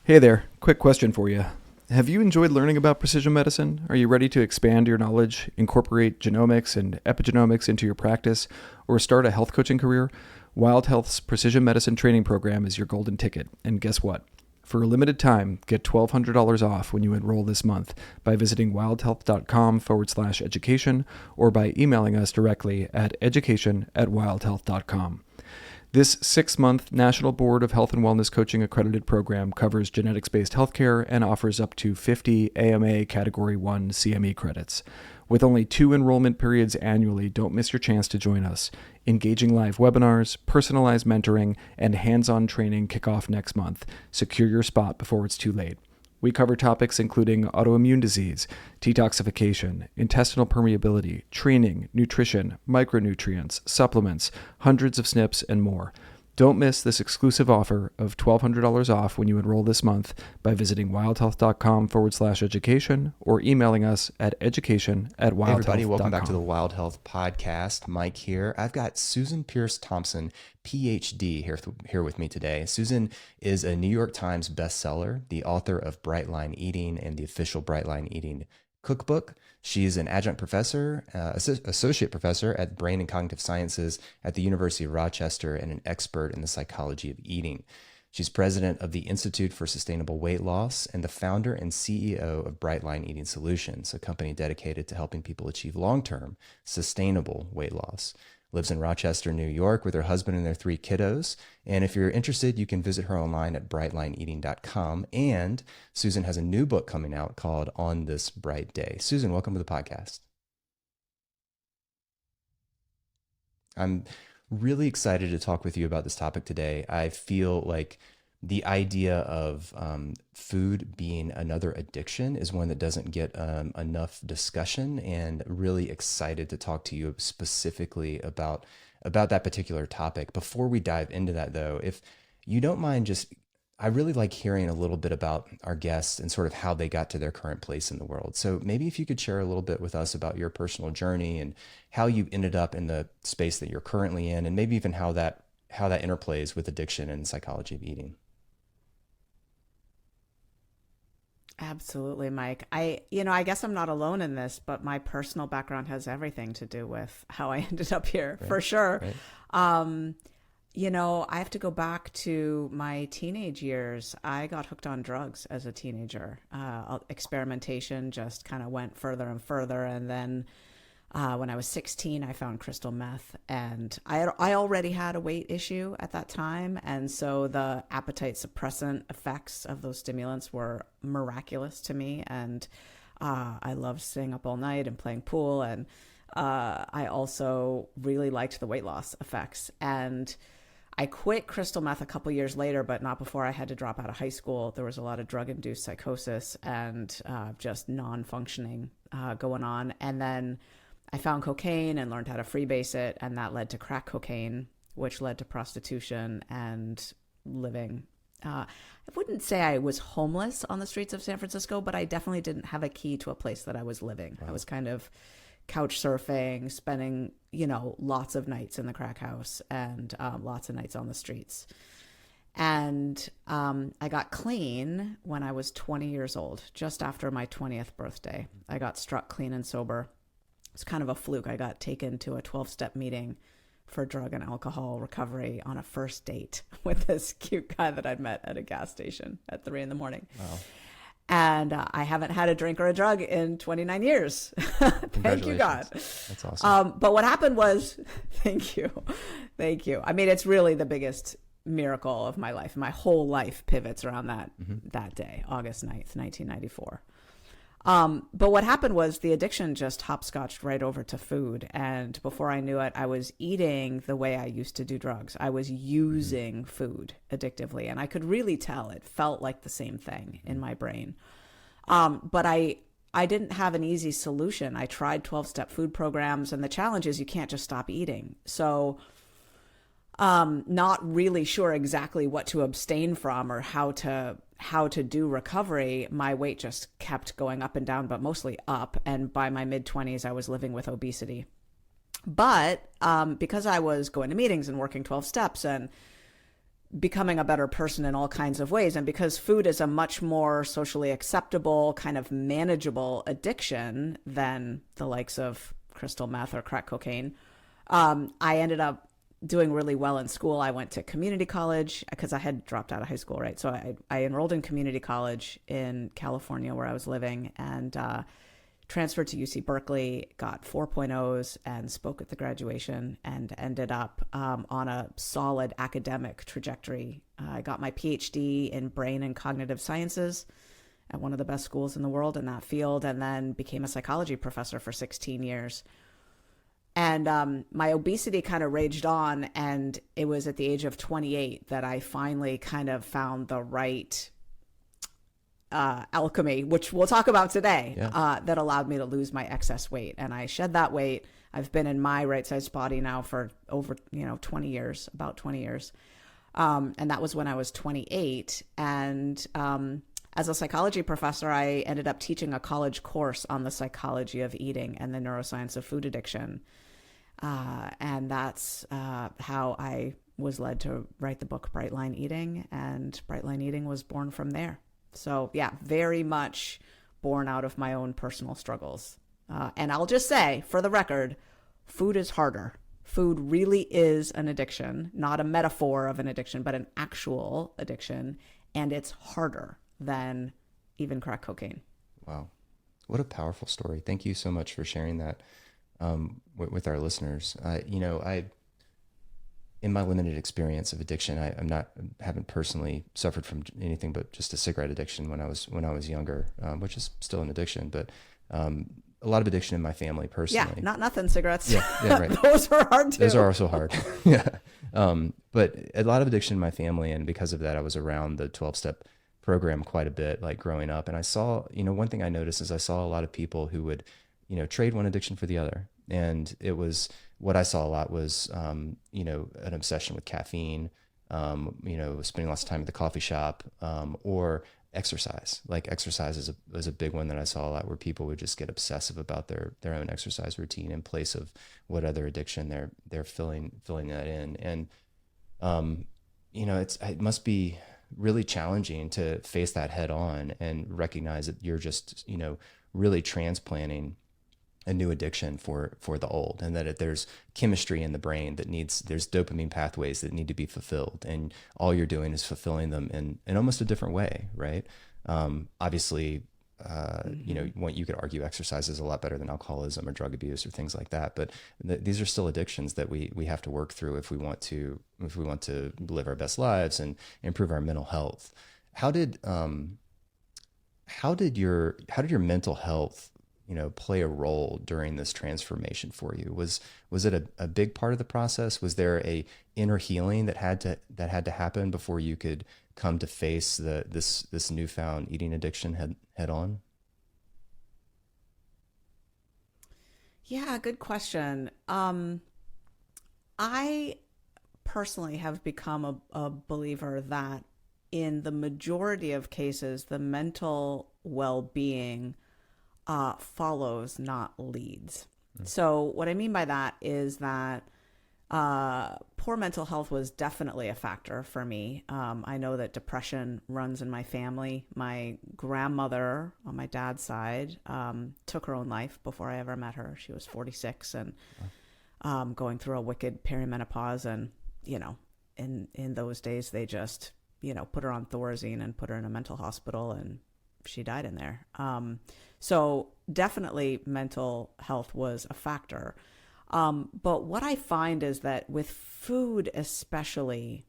Hey there, quick question for you. Have you enjoyed learning about precision medicine? Are you ready to expand your knowledge, incorporate genomics and epigenomics into your practice, or start a health coaching career? Wild Health's Precision Medicine Training Program is your golden ticket. And guess what? For a limited time, get $1,200 off when you enroll this month by visiting wildhealth.com/education or by emailing us directly at education@wildhealth.com. This 6-month National Board of Health and Wellness Coaching accredited program covers genetics-based healthcare and offers up to 50 AMA Category 1 CME credits. With only 2 enrollment periods annually, don't miss your chance to join us. Engaging live webinars, personalized mentoring, and hands-on training kick off next month. Secure your spot before it's too late. We cover topics including autoimmune disease, detoxification, intestinal permeability, training, nutrition, micronutrients, supplements, hundreds of SNPs, and more. Don't miss this exclusive offer of $1,200 off when you enroll this month by visiting wildhealth.com/education or emailing us at education@wildhealth.com. Hey everybody, welcome back to the Wild Health Podcast. Mike here. I've got Susan Peirce Thompson, Ph.D. here with me today. Susan is a New York Times bestseller, the author of Bright Line Eating and the official Bright Line Eating Cookbook. She's an adjunct professor, associate professor at Brain and Cognitive Sciences at the University of Rochester, and an expert in the psychology of eating. She's president of the Institute for Sustainable Weight Loss and the founder and CEO of Bright Line Eating Solutions, a company dedicated to helping people achieve long-term, sustainable weight loss. Lives in Rochester, New York with her husband and their 3 kiddos. And if you're interested, you can visit her online at brightlineeating.com. And Susan has a new book coming out called On This Bright Day. Susan, welcome to the podcast. I'm really excited to talk with you about this topic today. I feel like the idea of food being another addiction is one that doesn't get enough discussion, and really excited to talk to you specifically about that particular topic. Before we dive into that though, if you don't mind, I really like hearing a little bit about our guests and sort of how they got to their current place in the world. So maybe if you could share a little bit with us about your personal journey and how you ended up in the space that you're currently in, and maybe even how that interplays with addiction and psychology of eating. Absolutely, Mike. I guess I'm not alone in this, but my personal background has everything to do with how I ended up here, for sure. Right. I have to go back to my teenage years. I got hooked on drugs as a teenager. Experimentation just kind of went further and further. And then when I was 16, I found crystal meth, and I already had a weight issue at that time. And so the appetite suppressant effects of those stimulants were miraculous to me. And I loved staying up all night and playing pool. And I also really liked the weight loss effects. And I quit crystal meth a couple years later, but not before I had to drop out of high school. There was a lot of drug-induced psychosis and just non-functioning going on. And then I found cocaine and learned how to freebase it, and that led to crack cocaine, which led to prostitution and living. I wouldn't say I was homeless on the streets of San Francisco, but I definitely didn't have a key to a place that I was living. Wow. I was kind of couch surfing, spending, lots of nights in the crack house and lots of nights on the streets. And I got clean when I was 20 years old, just after my 20th birthday. I got struck clean and sober. It's kind of a fluke. I got taken to a 12-step meeting for drug and alcohol recovery on a first date with this cute guy that I'd met at a gas station at 3 a.m. Wow. And I haven't had a drink or a drug in 29 years. Thank you, God. That's awesome. But what happened was, thank you. I mean, it's really the biggest miracle of my life. My whole life pivots around that day, August 9th, 1994. But what happened was the addiction just hopscotched right over to food. And before I knew it, I was eating the way I used to do drugs. I was using food addictively, and I could really tell it felt like the same thing in my brain. But I didn't have an easy solution. I tried 12-step food programs, and the challenge is you can't just stop eating. So not really sure exactly what to abstain from or how to do recovery. My weight just kept going up and down, but mostly up. And by my mid-20s, I was living with obesity. But because I was going to meetings and working 12 steps and becoming a better person in all kinds of ways. And because food is a much more socially acceptable, kind of manageable addiction than the likes of crystal meth or crack cocaine, I ended up doing really well in school. I went to community college because I had dropped out of high school, right? So I enrolled in community college in California where I was living, and transferred to UC Berkeley, got 4.0s and spoke at the graduation, and ended up on a solid academic trajectory. I got my Ph.D. in brain and cognitive sciences at one of the best schools in the world in that field, and then became a psychology professor for 16 years. And my obesity kind of raged on, and it was at the age of 28 that I finally kind of found the right alchemy, which we'll talk about today, that allowed me to lose my excess weight. And I shed that weight. I've been in my right-sized body now for over, 20 years, about 20 years. And that was when I was 28. And as a psychology professor, I ended up teaching a college course on the psychology of eating and the neuroscience of food addiction. And that's how I was led to write the book Bright Line Eating, and Bright Line Eating was born from there. So yeah, very much born out of my own personal struggles. And I'll just say, for the record, food is harder. Food really is an addiction, not a metaphor of an addiction, but an actual addiction. And it's harder than even crack cocaine. Wow. What a powerful story. Thank you so much for sharing that with our listeners. In my limited experience of addiction, I haven't personally suffered from anything but just a cigarette addiction when I was younger, which is still an addiction, but a lot of addiction in my family personally. Yeah, not nothing, cigarettes. Yeah, right. Those are hard too. Those are also hard. Yeah. But a lot of addiction in my family, and because of that, I was around the 12-step program quite a bit, like growing up. And I saw, one thing I noticed is I saw a lot of people who would, trade one addiction for the other. And it was, what I saw a lot was, an obsession with caffeine, spending lots of time at the coffee shop, or exercise. Like exercise is a big one that I saw a lot, where people would just get obsessive about their own exercise routine in place of what other addiction they're filling that in. And, it must be really challenging to face that head on and recognize that you're just, really transplanting a new addiction for the old, and that there's chemistry in the brain there's dopamine pathways that need to be fulfilled, and all you're doing is fulfilling them in almost a different way, right? Obviously, you could argue exercise is a lot better than alcoholism or drug abuse or things like that, but these are still addictions that we have to work through if we want to live our best lives and improve our mental health. How did your mental health play a role during this transformation for you? Was it a big part of the process? Was there a inner healing that had to happen before you could come to face this newfound eating addiction head on? Yeah, good question. I personally have become a believer that in the majority of cases, the mental well-being follows, not leads. So what I mean by that is that poor mental health was definitely a factor for me. I know that depression runs in my family. My grandmother on my dad's side took her own life before I ever met her. She was 46 and going through a wicked perimenopause. And, in those days, they just, put her on Thorazine and put her in a mental hospital, and she died in there. So definitely mental health was a factor. But what I find is that with food especially,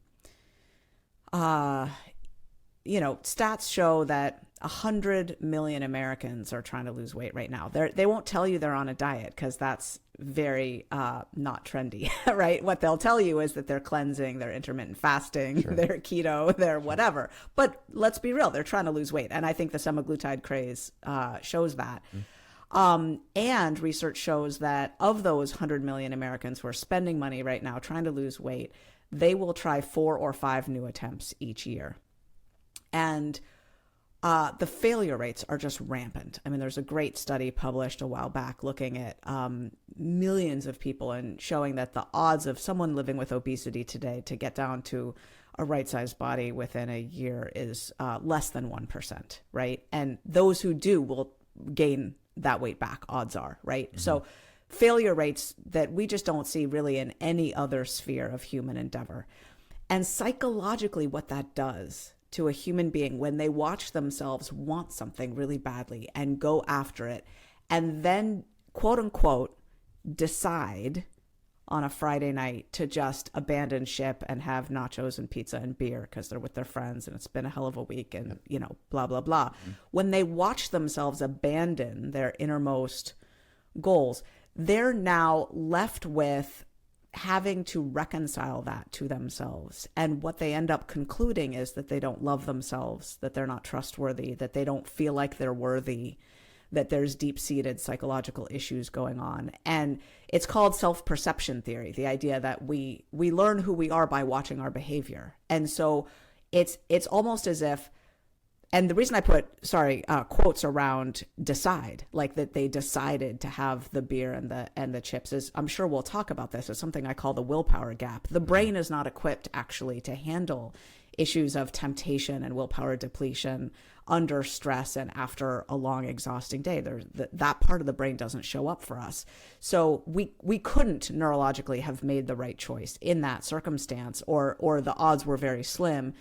stats show that 100 million Americans are trying to lose weight right now. They won't tell you they're on a diet because that's very not trendy, right? What they'll tell you is that they're cleansing, they're intermittent fasting, Sure. they're keto, they're whatever. But let's be real, they're trying to lose weight. And I think the semaglutide craze shows that. And research shows that of those 100 million Americans who are spending money right now trying to lose weight, they will try 4 or 5 new attempts each year. And the failure rates are just rampant. I mean, there's a great study published a while back looking at millions of people and showing that the odds of someone living with obesity today to get down to a right-sized body within a year is less than 1%, right? And those who do will gain that weight back, odds are, right? Mm-hmm. So failure rates that we just don't see really in any other sphere of human endeavor. And psychologically, what that does to a human being when they watch themselves want something really badly and go after it, and then, quote unquote, decide on a Friday night to just abandon ship and have nachos and pizza and beer because they're with their friends and it's been a hell of a week and, you know, blah, blah, blah. Mm-hmm. When they watch themselves abandon their innermost goals, they're now left with having to reconcile that to themselves. And what they end up concluding is that they don't love themselves, that they're not trustworthy, that they don't feel like they're worthy, that there's deep-seated psychological issues going on. And it's called self-perception theory, the idea that we learn who we are by watching our behavior. And so it's almost as if, and the reason I put, quotes around decide, like that they decided to have the beer and the chips is, I'm sure we'll talk about this, as something I call the willpower gap. The brain is not equipped actually to handle issues of temptation and willpower depletion under stress and after a long, exhausting day. That part of the brain doesn't show up for us. So we couldn't neurologically have made the right choice in that circumstance, or the odds were very slim.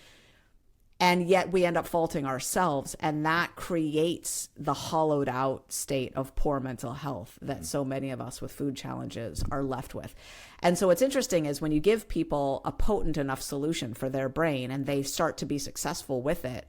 And yet we end up faulting ourselves, and that creates the hollowed out state of poor mental health that so many of us with food challenges are left with. And so what's interesting is when you give people a potent enough solution for their brain and they start to be successful with it,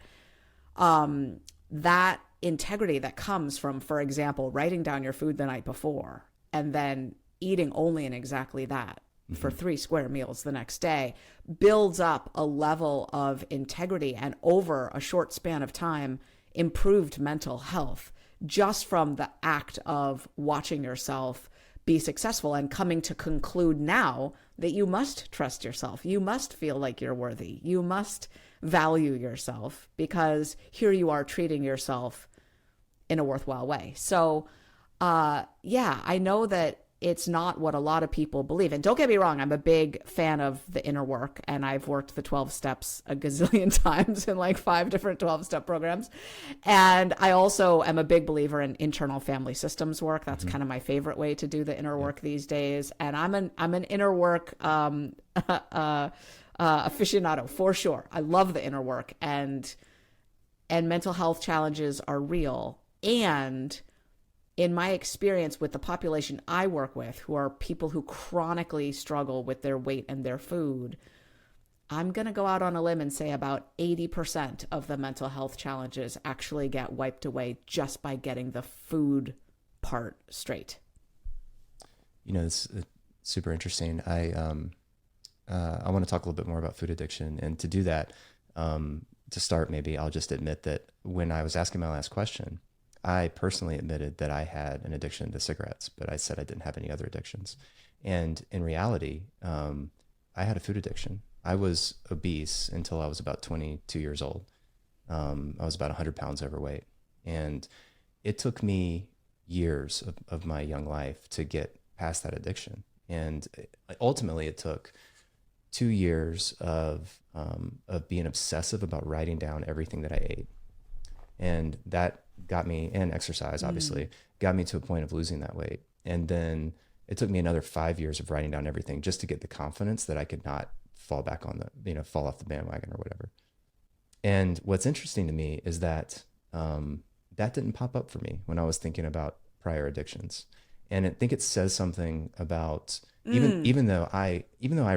that integrity that comes from, for example, writing down your food the night before and then eating only in exactly that for 3 square meals the next day builds up a level of integrity and over a short span of time improved mental health just from the act of watching yourself be successful and coming to conclude now that you must trust yourself. You must feel like you're worthy. You must value yourself because here you are treating yourself in a worthwhile way. So, I know that it's not what a lot of people believe. And don't get me wrong, I'm a big fan of the inner work, and I've worked the 12 steps a gazillion times in like 5 different 12-step programs. And I also am a big believer in internal family systems work. That's kind of my favorite way to do the inner work these days. And I'm an inner work aficionado for sure. I love the inner work, and mental health challenges are real. And in my experience with the population I work with, who are people who chronically struggle with their weight and their food, I'm going to go out on a limb and say about 80% of the mental health challenges actually get wiped away just by getting the food part straight. You know, it's super interesting. I want to talk a little bit more about food addiction. And to do that, to start, maybe I'll just admit that when I was asking my last question, I personally admitted that I had an addiction to cigarettes, but I said I didn't have any other addictions. And in reality, I had a food addiction. I was obese until I was about 22 years old. I was about 100 pounds overweight. And it took me years of my young life to get past that addiction. And ultimately, it took 2 years of being obsessive about writing down everything that I ate. And that got me, and exercise obviously, got me to a point of losing that weight. And then it took me another 5 years of writing down everything just to get the confidence that I could not fall back on fall off the bandwagon or whatever. And what's interesting to me is that that didn't pop up for me when I was thinking about prior addictions. And I think it says something about even though I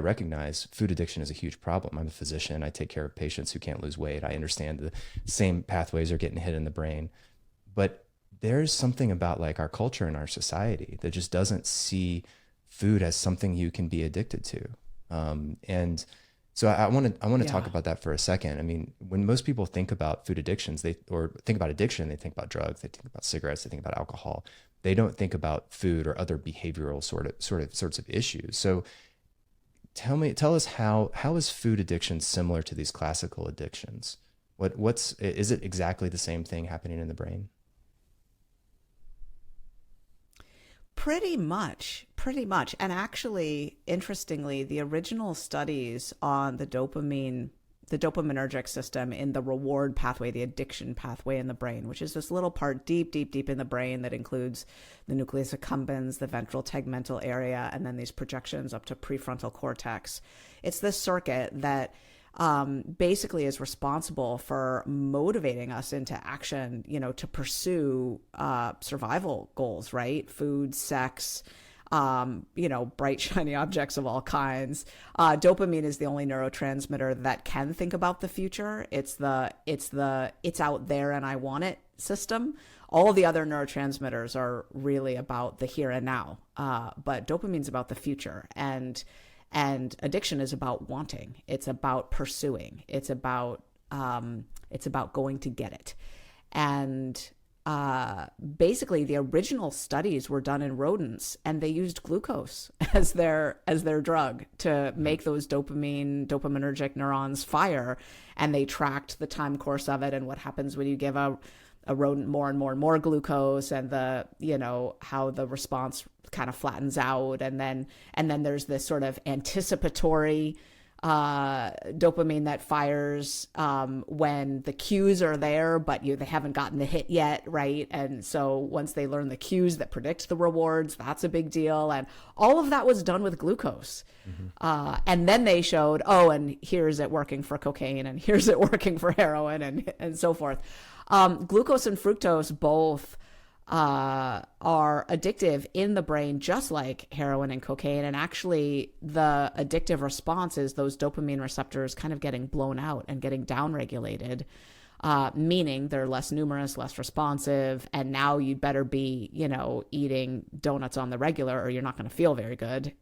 recognize food addiction is a huge problem. I'm a physician. I take care of patients who can't lose weight. I understand the same pathways are getting hit in the brain. But there's something about like our culture and our society that just doesn't see food as something you can be addicted to. And so I want to talk about that for a second. I mean, when most people think about food addictions, or think about addiction, they think about drugs, they think about cigarettes, they think about alcohol. They don't think about food or other behavioral sorts of issues. So tell us how is food addiction similar to these classical addictions? Is it exactly the same thing happening in the brain? Pretty much. And actually, interestingly, the original studies on the dopamine the dopaminergic system in the reward pathway, the addiction pathway in the brain, which is this little part deep, deep, deep in the brain that includes the nucleus accumbens, the ventral tegmental area, and then these projections up to prefrontal cortex. It's this circuit that basically is responsible for motivating us into action, to pursue survival goals, right? Food, sex, bright, shiny objects of all kinds. Dopamine is the only neurotransmitter that can think about the future. It's out there and I want it system. All the other neurotransmitters are really about the here and now. But dopamine's about the future, and addiction is about wanting. It's about pursuing. It's about going to get it. And basically the original studies were done in rodents, and they used glucose as their drug to make those dopaminergic neurons fire. And they tracked the time course of it and what happens when you give a rodent more and more and more glucose, and how the response kind of flattens out. And then there's this sort of anticipatory dopamine that fires when the cues are there, but they haven't gotten the hit yet, right? And so once they learn the cues that predict the rewards, that's a big deal. And all of that was done with glucose. And then they showed, and here's it working for cocaine, and here's it working for heroin, and so forth. Glucose and fructose both are addictive in the brain, just like heroin and cocaine. And actually, the addictive response is those dopamine receptors kind of getting blown out and getting downregulated, meaning they're less numerous, less responsive. And now you'd better be, eating donuts on the regular, or you're not going to feel very good,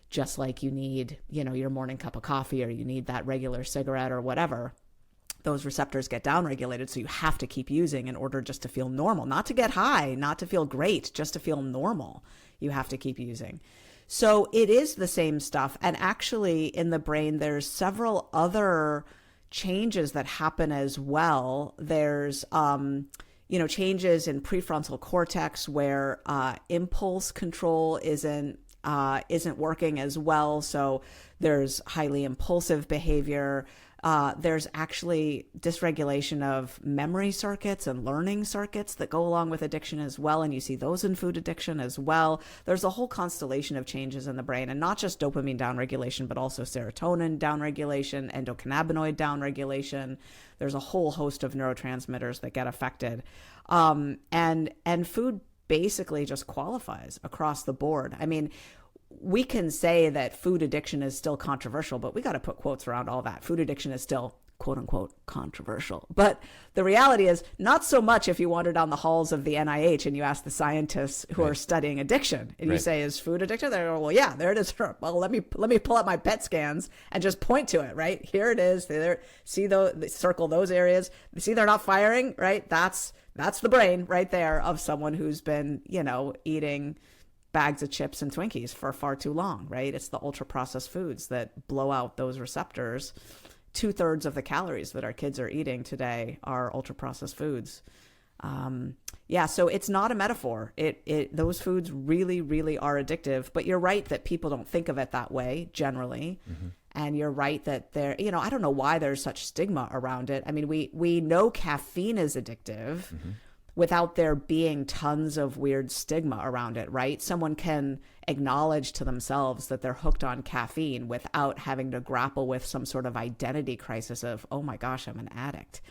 just like you need, your morning cup of coffee, or you need that regular cigarette or whatever. Those receptors get downregulated, so you have to keep using in order just to feel normal, not to get high, not to feel great, just to feel normal. You have to keep using. So it is the same stuff. And actually in the brain, there's several other changes that happen as well. There's, changes in prefrontal cortex where impulse control isn't working as well. So there's highly impulsive behavior. There's actually dysregulation of memory circuits and learning circuits that go along with addiction as well. And you see those in food addiction as well. There's a whole constellation of changes in the brain, and not just dopamine downregulation, but also serotonin downregulation, endocannabinoid downregulation. There's a whole host of neurotransmitters that get affected. And food basically just qualifies across the board. I mean, we can say that food addiction is still controversial, but we got to put quotes around all that. Food addiction is still, quote unquote, controversial. But the reality is not so much if you wander down the halls of the NIH and you ask the scientists who are studying addiction, and you say, is food addiction? They go, well, yeah, there it is. Well, let me pull up my PET scans and just point to it, right? Here it is. There, see circle those areas. See, they're not firing, right? That's the brain right there of someone who's been, eating bags of chips and Twinkies for far too long, right? It's the ultra processed foods that blow out those receptors. 2/3 of the calories that our kids are eating today are ultra processed foods. So it's not a metaphor. Those foods really, really are addictive, but you're right that people don't think of it that way generally. And you're right that I don't know why there's such stigma around it. I mean, we know caffeine is addictive, without there being tons of weird stigma around it, right? Someone can acknowledge to themselves that they're hooked on caffeine without having to grapple with some sort of identity crisis of, oh my gosh, I'm an addict.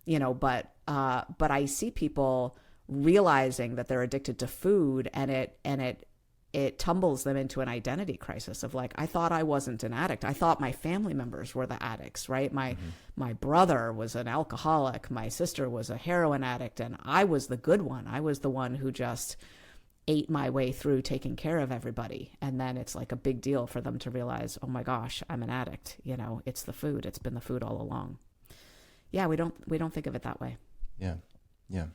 But I see people realizing that they're addicted to food, and it tumbles them into an identity crisis of like, I thought I wasn't an addict. I thought my family members were the addicts, right? My brother was an alcoholic. My sister was a heroin addict, and I was the good one. I was the one who just ate my way through taking care of everybody. And then it's like a big deal for them to realize, oh my gosh, I'm an addict. It's the food. It's been the food all along. Yeah, we don't think of it that way. Yeah. Yeah.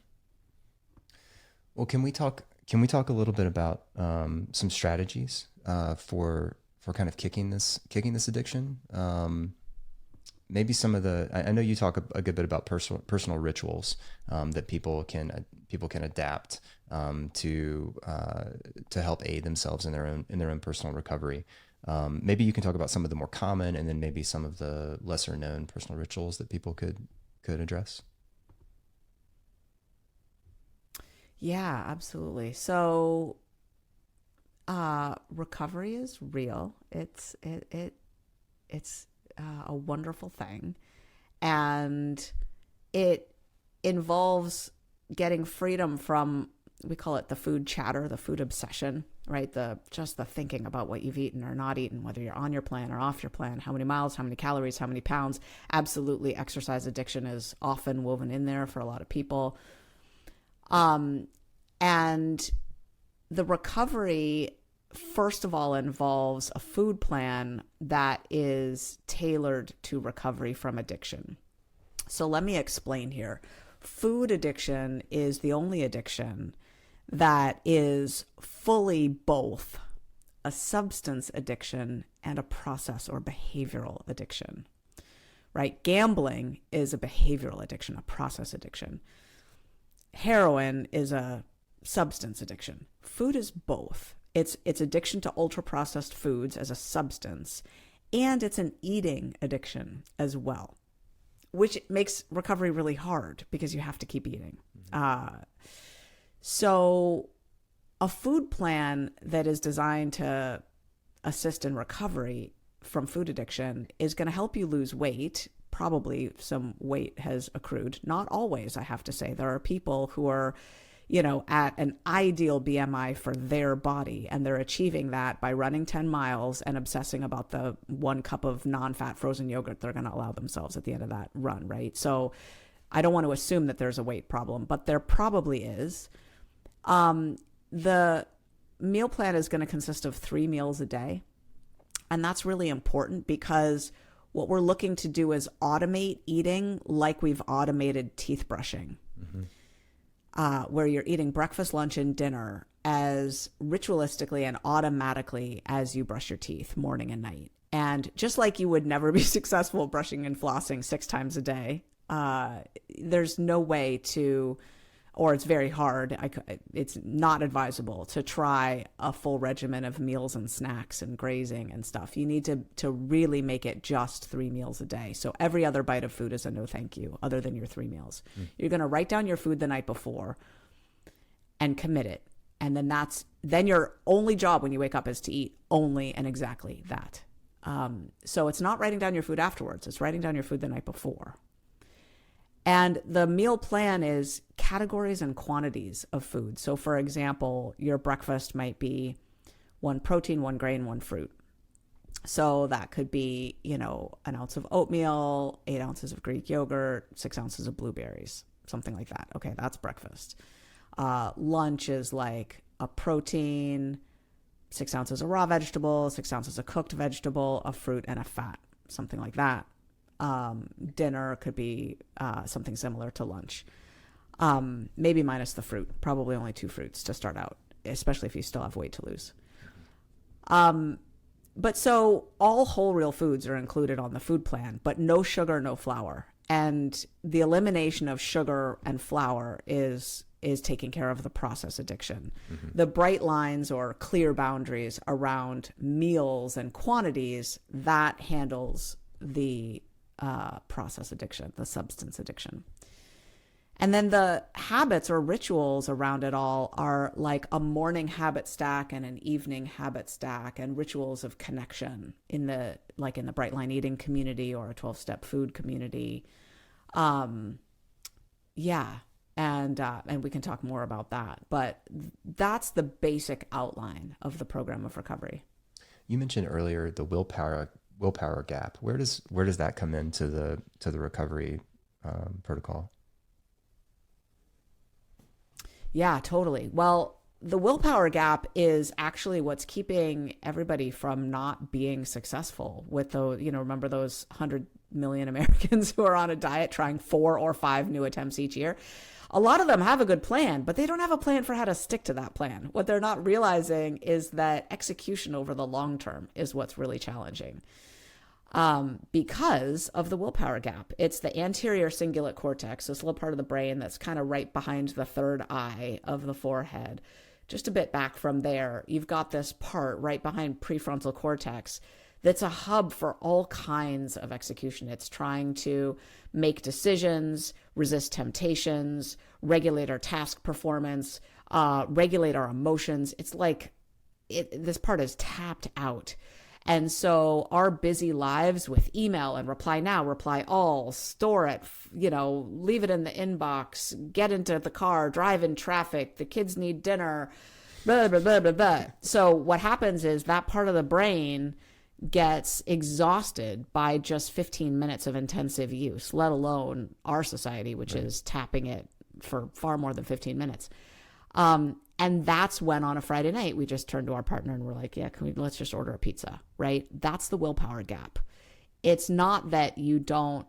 Well, can we talk a little bit about some strategies for kind of kicking this addiction? Maybe some of I know you talk a good bit about personal rituals that people can adapt to help aid themselves in their own personal recovery. Maybe you can talk about some of the more common and then maybe some of the lesser known personal rituals that people could address. Yeah, absolutely. So, recovery is real. It's a wonderful thing, and it involves getting freedom from, we call it the food chatter, the food obsession, right? Just the thinking about what you've eaten or not eaten, whether you're on your plan or off your plan, how many miles, how many calories, how many pounds. Absolutely, exercise addiction is often woven in there for a lot of people. And the recovery, first of all, involves a food plan that is tailored to recovery from addiction. So let me explain here. Food addiction is the only addiction that is fully both a substance addiction and a process or behavioral addiction, right? Gambling is a behavioral addiction, a process addiction. Heroin is a substance addiction. Food is both. It's addiction to ultra-processed foods as a substance, and it's an eating addiction as well, which makes recovery really hard because you have to keep eating. So a food plan that is designed to assist in recovery from food addiction is going to help you lose weight. Probably some weight has accrued. Not always, I have to say. There are people who are, at an ideal BMI for their body, and they're achieving that by running 10 miles and obsessing about the 1 cup of non-fat frozen yogurt they're going to allow themselves at the end of that run, right? So I don't want to assume that there's a weight problem, but there probably is. The meal plan is going to consist of 3 meals a day. And that's really important because what we're looking to do is automate eating like we've automated teeth brushing, where you're eating breakfast, lunch, and dinner as ritualistically and automatically as you brush your teeth morning and night. And just like you would never be successful brushing and flossing 6 times a day, there's no way to, or it's very hard, it's not advisable to try a full regimen of meals and snacks and grazing and stuff. You need to really make it just 3 meals a day. So every other bite of food is a no thank you, other than your 3 meals. You're going to write down your food the night before and commit it. And then your only job when you wake up is to eat only and exactly that. So it's not writing down your food afterwards. It's writing down your food the night before. And the meal plan is categories and quantities of food. So for example, your breakfast might be 1 protein, 1 grain, 1 fruit. So that could be, 1 ounce of oatmeal, 8 ounces of Greek yogurt, 6 ounces of blueberries, something like that. Okay, that's breakfast. Lunch is like a protein, 6 ounces of raw vegetable, 6 ounces of cooked vegetable, a fruit, and a fat, something like that. Dinner could be something similar to lunch, maybe minus the fruit, probably only 2 fruits to start out, especially if you still have weight to lose. But so all whole real foods are included on the food plan, but no sugar, no flour. And the elimination of sugar and flour is taking care of the process addiction. The bright lines or clear boundaries around meals and quantities, that handles the process addiction, the substance addiction. And then the habits or rituals around it all are like a morning habit stack and an evening habit stack, and rituals of connection in the bright line eating community or a 12-step food community. And we can talk more about that, but that's the basic outline of the program of recovery. You mentioned earlier the willpower gap. Where does that come into the recovery protocol? Yeah, totally. Well, the willpower gap is actually what's keeping everybody from not being successful with those, remember those 100 million Americans who are on a diet trying 4 or 5 new attempts each year. A lot of them have a good plan, but they don't have a plan for how to stick to that plan. What they're not realizing is that execution over the long term is what's really challenging. Because of the willpower gap. It's the anterior cingulate cortex, this little part of the brain that's kind of right behind the third eye of the forehead, just a bit back from there, you've got this part right behind prefrontal cortex that's a hub for all kinds of execution. It's trying to make decisions, resist temptations, regulate our task performance, regulate our emotions. It's like this part is tapped out. And so our busy lives with email and reply now, reply all, store it, leave it in the inbox, get into the car, drive in traffic, the kids need dinner, blah, blah, blah, blah, blah. So what happens is that part of the brain gets exhausted by just 15 minutes of intensive use, let alone our society, which is tapping it for far more than 15 minutes. And that's when on a Friday night, we just turn to our partner and we're like, yeah, let's just order a pizza, right? That's the willpower gap. It's not that you don't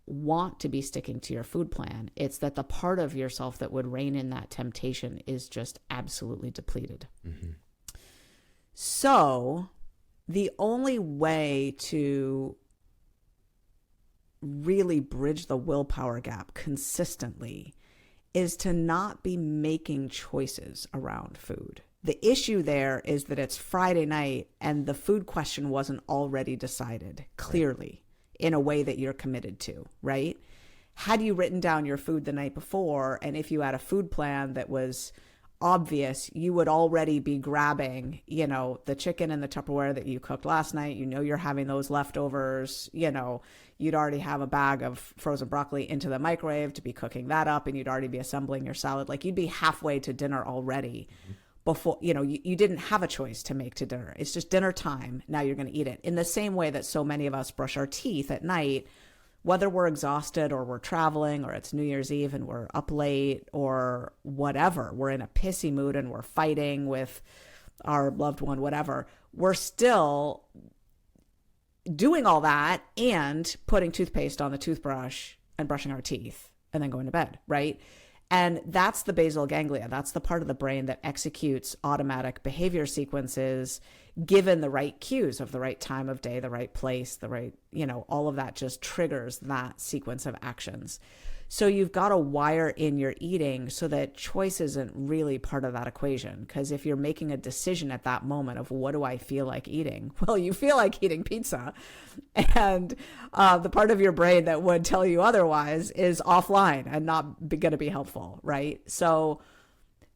want to be sticking to your food plan. It's that the part of yourself that would rein in that temptation is just absolutely depleted. Mm-hmm. So the only way to really bridge the willpower gap consistently is to not be making choices around food. The issue there is that it's Friday night and the food question wasn't already decided clearly in a way that you're committed to, right? Had you written down your food the night before, and if you had a food plan that was obvious, you would already be grabbing, the chicken and the Tupperware that you cooked last night. You're having those leftovers, you'd already have a bag of frozen broccoli into the microwave to be cooking that up, and you'd already be assembling your salad. Like you'd be halfway to dinner already before, you didn't have a choice to make to dinner. It's just dinner time. Now you're going to eat it. In the same way that so many of us brush our teeth at night, whether we're exhausted or we're traveling or it's New Year's Eve and we're up late or whatever, we're in a pissy mood and we're fighting with our loved one, whatever, we're still doing all that and putting toothpaste on the toothbrush and brushing our teeth and then going to bed, right? And that's the basal ganglia. That's the part of the brain that executes automatic behavior sequences given the right cues of the right time of day, the right place, the right, all of that just triggers that sequence of actions. So you've got to wire in your eating so that choice isn't really part of that equation. Because if you're making a decision at that moment of what do I feel like eating? Well, you feel like eating pizza. And the part of your brain that would tell you otherwise is offline and not going to be helpful, right? So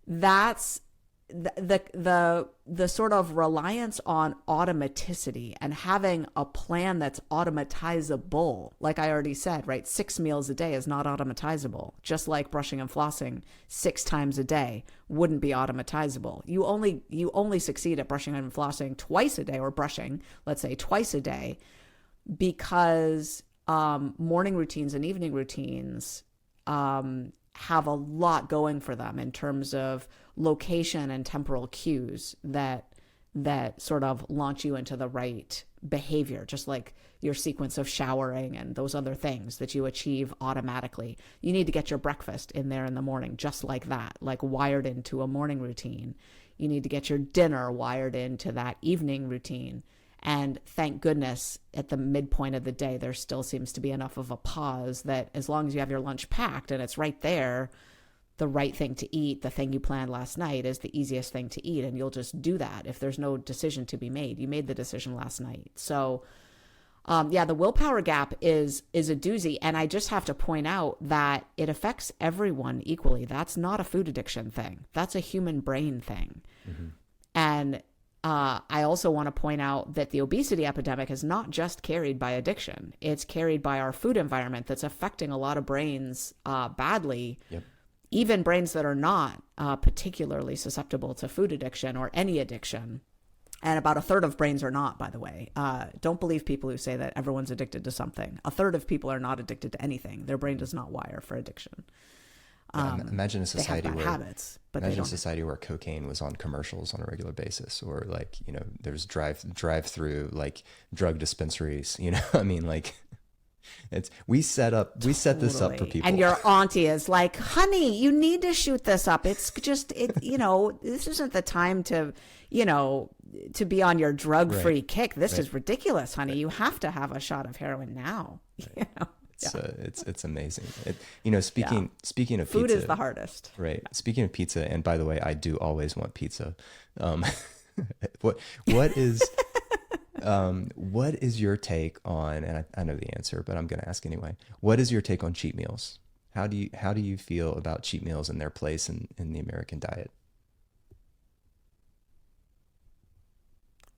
that's the sort of reliance on automaticity and having a plan that's automatizable. Like I already said, right? 6 meals a day is not automatizable. Just like brushing and flossing 6 times a day wouldn't be automatizable. You only succeed at brushing and flossing twice a day, or brushing, let's say twice a day, because morning routines and evening routines have a lot going for them in terms of location and temporal cues that sort of launch you into the right behavior, just like your sequence of showering and those other things that you achieve automatically. You need to get your breakfast in there in the morning, just like that, like wired into a morning routine. You need to get your dinner wired into that evening routine. And thank goodness at the midpoint of the day, there still seems to be enough of a pause that as long as you have your lunch packed and it's right there, the right thing to eat, the thing you planned last night, is the easiest thing to eat. And you'll just do that if there's no decision to be made. You made the decision last night. So the willpower gap is a doozy. And I just have to point out that it affects everyone equally. That's not a food addiction thing. That's a human brain thing. Mm-hmm. And I also want to point out that the obesity epidemic is not just carried by addiction. It's carried by our food environment that's affecting a lot of brains badly, even brains that are not particularly susceptible to food addiction or any addiction. And about a third of brains are not, by the way. Don't believe people who say that everyone's addicted to something. A third of people are not addicted to anything. Their brain does not wire for addiction. Imagine a society where cocaine was on commercials on a regular basis, or like, there's drive through like drug dispensaries, I mean, like we set this up for people. And your auntie is like, honey, you need to shoot this up. It's just, this isn't the time to be on your drug-free kick. This is ridiculous, honey. You have to have a shot of heroin now. It's amazing. Speaking of food pizza, is the hardest. right? Speaking of pizza, and by the way, I do always want pizza. Um, what is what is your take on? And I know the answer, but I'm going to ask anyway. What is your take on cheat meals? How do you feel about cheat meals and their place in the American diet?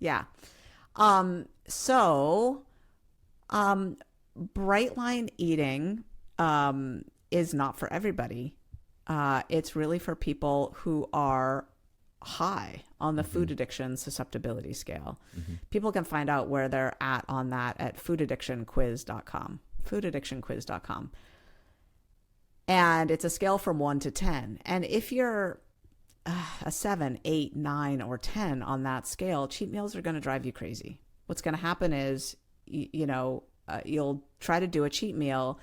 Yeah. Bright line eating is not for everybody. It's really for people who are high on the food addiction susceptibility scale. People can find out where they're at on that at foodaddictionquiz.com. Foodaddictionquiz.com. And it's a scale from 1 to 10. And if you're a 7, 8, 9, or 10 on that scale, cheat meals are going to drive you crazy. What's going to happen is, you'll try to do a cheat meal.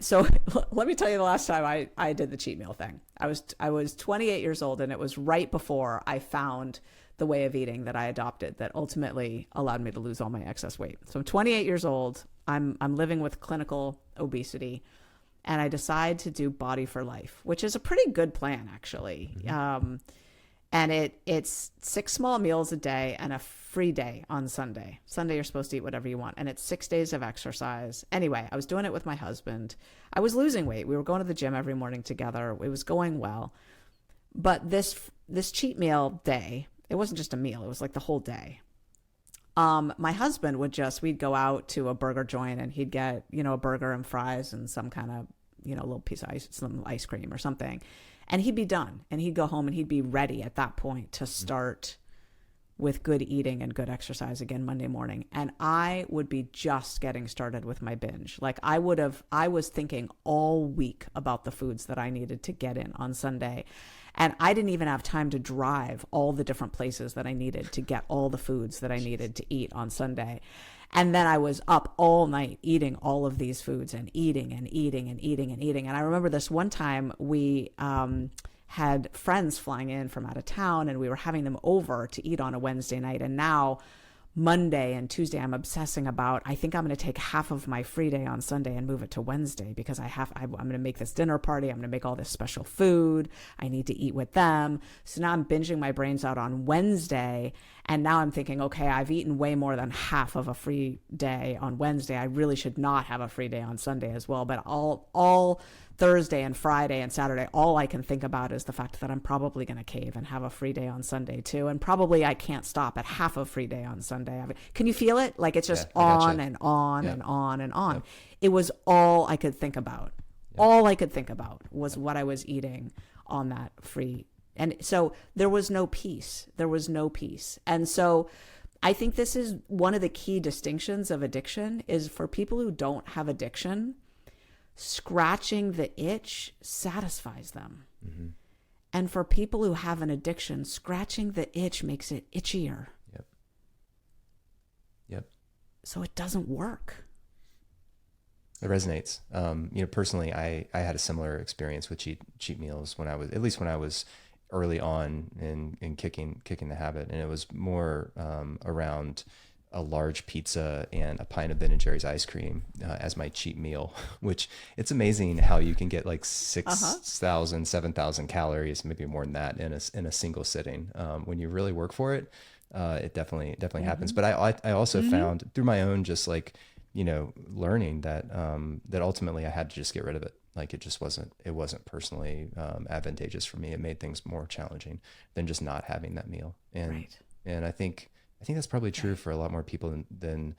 So let me tell you the last time I did the cheat meal thing. I was 28 years old, and it was right before I found the way of eating that I adopted that ultimately allowed me to lose all my excess weight. So I'm 28 years old. I'm living with clinical obesity, and I decide to do Body for Life, which is a pretty good plan, actually. And it's 6 small meals a day and a free day on Sunday. Sunday, you're supposed to eat whatever you want. And it's 6 days of exercise. Anyway, I was doing it with my husband. I was losing weight. We were going to the gym every morning together. It was going well. But this cheat meal day, it wasn't just a meal. It was like the whole day. My husband we'd go out to a burger joint, and he'd get, a burger and fries and some kind of, little piece of some ice cream or something. And he'd be done, and he'd go home, and he'd be ready at that point to start with good eating and good exercise again Monday morning. And I would be just getting started with my binge. Like I was thinking all week about the foods that I needed to get in on Sunday. And I didn't even have time to drive all the different places that I needed to get all the foods that I needed to eat on Sunday. And then I was up all night eating all of these foods and eating and eating and eating and eating. And I remember this one time we had friends flying in from out of town, and we were having them over to eat on a Wednesday night. And now Monday and Tuesday, I'm obsessing about, I think I'm going to take half of my free day on Sunday and move it to Wednesday, because I'm going to make this dinner party. I'm going to make all this special food. I need to eat with them. So now I'm binging my brains out on Wednesday. And now I'm thinking, okay, I've eaten way more than half of a free day on Wednesday. I really should not have a free day on Sunday as well. But all Thursday and Friday and Saturday, all I can think about is the fact that I'm probably going to cave and have a free day on Sunday too. And probably I can't stop at half a free day on Sunday. Can you feel it? Like it's just on and on and on and on. It was all I could think about. All I could think about was what I was eating on that free. And so there was no peace. There was no peace. And so I think this is one of the key distinctions of addiction is for people who don't have addiction, scratching the itch satisfies them. And for people who have an addiction, scratching the itch makes it itchier. Yep. So it doesn't work. It resonates. Personally, I had a similar experience with cheat meals when I was early on in kicking the habit, and it was more around a large pizza and a pint of Ben and Jerry's ice cream as my cheat meal, which it's amazing how you can get like 6,000, 7,000 calories, maybe more than that in a single sitting. When you really work for it, it definitely happens. But I also found through my own just like, learning that ultimately I had to just get rid of it. Like it wasn't personally advantageous for me. It made things more challenging than just not having that meal. And I think that's probably true for a lot more people than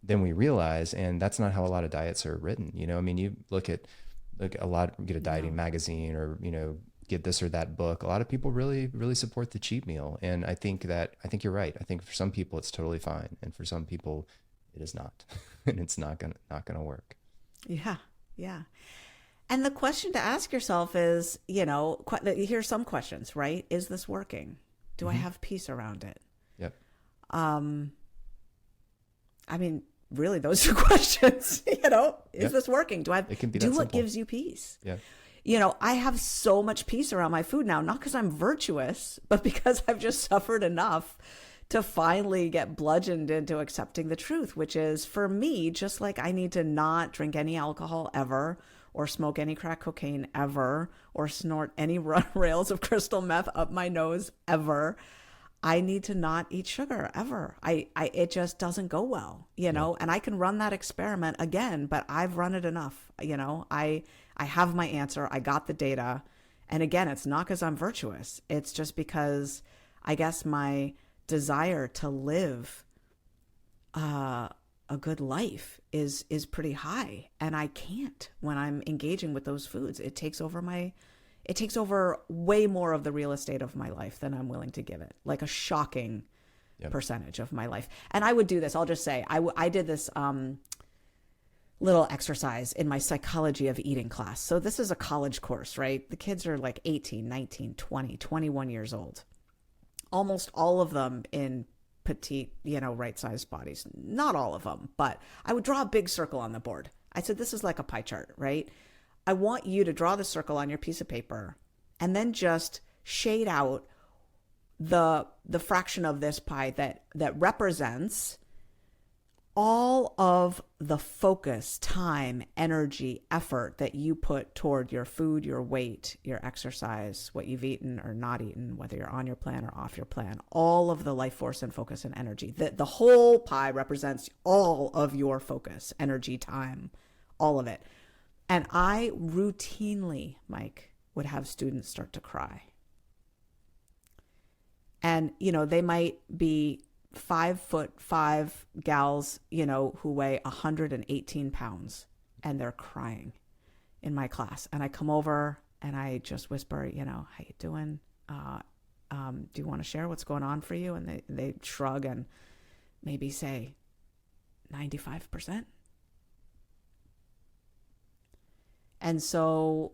we realize. And that's not how a lot of diets are written. You get a dieting magazine or, get this or that book. A lot of people really, really support the cheat meal. And I think you're right. I think for some people it's totally fine. And for some people it is not, and it's not gonna work. Yeah. Yeah. And the question to ask yourself is, here's some questions, right? Is this working? Do I have peace around it? Yep. Really, those are questions. Is this working? Do it can be do that what simple. gives you peace? Yeah. I have so much peace around my food now, not because I'm virtuous, but because I've just suffered enough to finally get bludgeoned into accepting the truth, which is, for me, just like I need to not drink any alcohol ever, or smoke any crack cocaine ever, or snort any rails of crystal meth up my nose ever, I need to not eat sugar ever. It just doesn't go well, and I can run that experiment again, but I've run it enough. I have my answer. I got the data. And again, it's not because I'm virtuous. It's just because I guess my desire to live a good life is pretty high, and I can't when I'm engaging with those foods. It takes over way more of the real estate of my life than I'm willing to give it, like a shocking percentage of my life. And I would do this. I'll just say I did this little exercise in my psychology of eating class. So this is a college course, right? The kids are like 18, 19, 20, 21 years old. Almost all of them in petite, right-sized bodies. Not all of them, but I would draw a big circle on the board. I said, this is like a pie chart, right? I want you to draw the circle on your piece of paper and then just shade out the fraction of this pie that represents all of the focus, time, energy, effort that you put toward your food, your weight, your exercise, what you've eaten or not eaten, whether you're on your plan or off your plan, all of the life force and focus and energy. The whole pie represents all of your focus, energy, time, all of it. And I routinely, Mike, would have students start to cry. And, they might be 5'5" gals, who weigh 118 pounds, and they're crying in my class. And I come over and I just whisper, how you doing? Do you want to share what's going on for you? And they shrug and maybe say 95%. And so,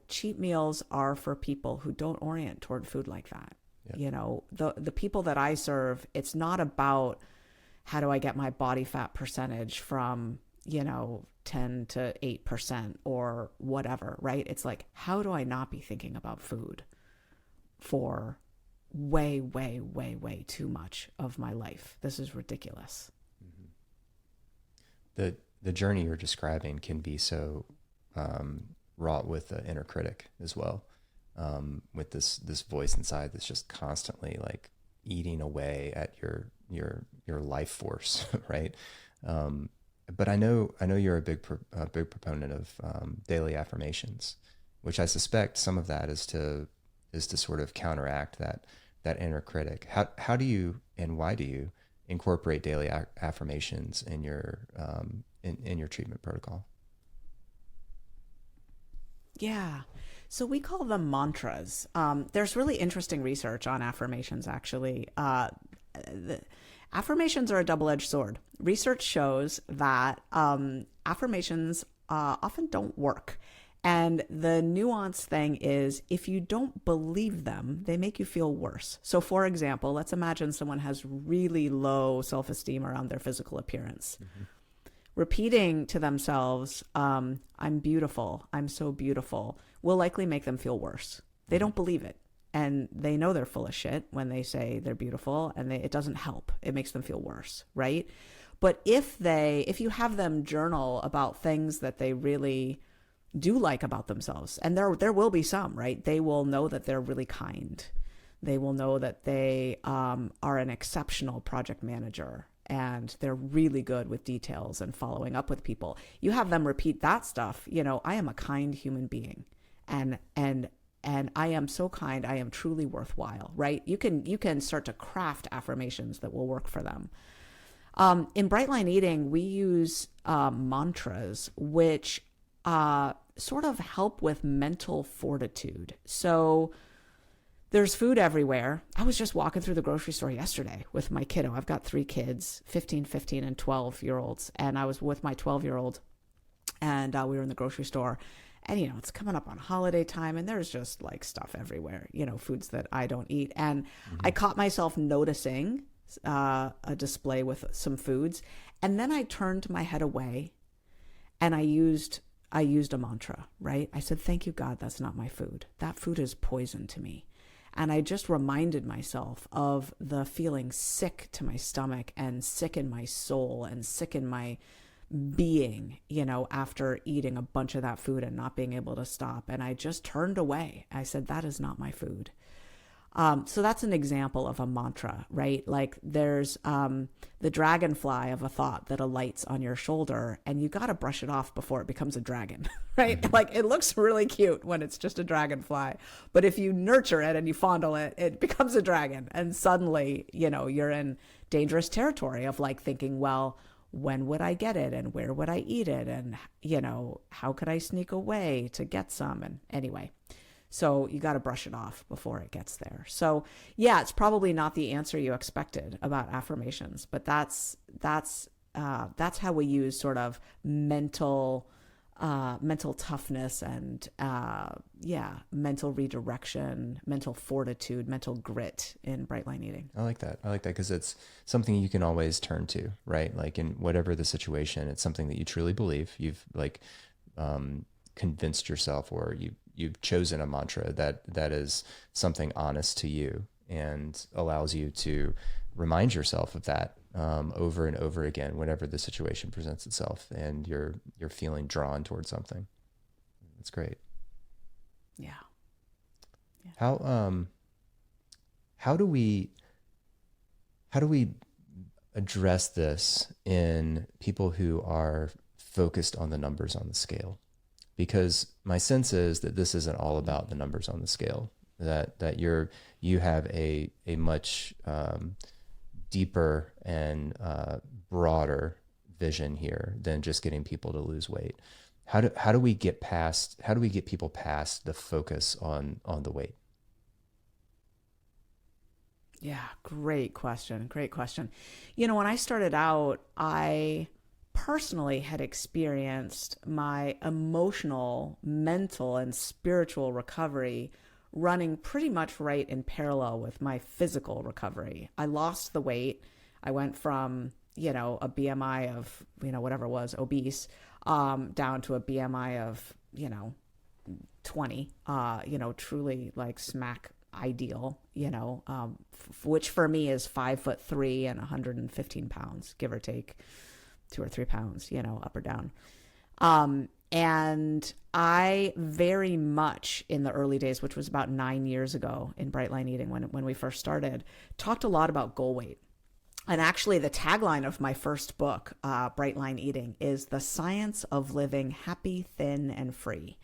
cheat meals are for people who don't orient toward food like that. The people that I serve, it's not about how do I get my body fat percentage from, 10 to 8% or whatever, right? It's like, how do I not be thinking about food for way, way, way, way too much of my life? This is ridiculous. The journey you're describing can be so wrought with the inner critic as well. With this voice inside that's just constantly like eating away at your life force, right? But I know you're a big proponent of daily affirmations, which I suspect some of that is to sort of counteract that inner critic. How do you and why do you incorporate daily affirmations in your in your treatment protocol? Yeah. So we call them mantras. There's really interesting research on affirmations, actually. Affirmations are a double-edged sword. Research shows that affirmations often don't work. And the nuanced thing is, if you don't believe them, they make you feel worse. So for example, let's imagine someone has really low self-esteem around their physical appearance. Mm-hmm. Repeating to themselves, I'm beautiful, I'm so beautiful, will likely make them feel worse. They don't believe it. And they know they're full of shit when they say they're beautiful, and it doesn't help. It makes them feel worse, right? But if you have them journal about things that they really do like about themselves, and there will be some, right? They will know that they're really kind. They will know that they are an exceptional project manager, and they're really good with details and following up with people. You have them repeat that stuff. I am a kind human being, and I am so kind. I am truly worthwhile, right? You can start to craft affirmations that will work for them. In Bright Line Eating, we use mantras, which sort of help with mental fortitude. So there's food everywhere. I was just walking through the grocery store yesterday with my kiddo. I've got 3 kids, 15, and 12-year-olds. And I was with my 12-year-old, and we were in the grocery store. And, it's coming up on holiday time, and there's just like stuff everywhere, foods that I don't eat. And I caught myself noticing a display with some foods. And then I turned my head away and I used a mantra, right? I said, thank you, God, that's not my food. That food is poison to me. And I just reminded myself of the feeling sick to my stomach and sick in my soul and sick in my being, after eating a bunch of that food and not being able to stop. And I just turned away. I said, that is not my food. So that's an example of a mantra, right? Like there's the dragonfly of a thought that alights on your shoulder, and you got to brush it off before it becomes a dragon, right? Mm-hmm. Like it looks really cute when it's just a dragonfly, but if you nurture it and you fondle it, it becomes a dragon. And suddenly, you're in dangerous territory of like thinking, well, when would I get it and where would I eat it? And, how could I sneak away to get some? And anyway, so you got to brush it off before it gets there. So yeah, it's probably not the answer you expected about affirmations, but that's how we use sort of mental toughness and mental redirection, mental fortitude, mental grit in Bright Line Eating. I like that because it's something you can always turn to, right? Like in whatever the situation, it's something that you truly believe. You've convinced yourself, or you've chosen a mantra that is something honest to you and allows you to remind yourself of that over and over again whenever the situation presents itself and you're feeling drawn towards something. That's great. Yeah. How do we address this in people who are focused on the numbers on the scale? Because my sense is that this isn't all about the numbers on the scale, that you have a much deeper and broader vision here than just getting people to lose weight. How do we get people past the focus on the weight? Yeah, great question. When I started out, I personally had experienced my emotional, mental, and spiritual recovery running pretty much right in parallel with my physical recovery. I lost the weight. I went from, a BMI of, whatever it was, obese, down to a BMI of, 20, truly like smack ideal, which for me is 5'3" and 115 pounds, give or take 2 or 3 pounds, up or down. And I very much in the early days, which was about 9 years ago in Bright Line Eating, when we first started, talked a lot about goal weight. And actually the tagline of my first book, Bright Line Eating, is the science of living happy, thin, and free.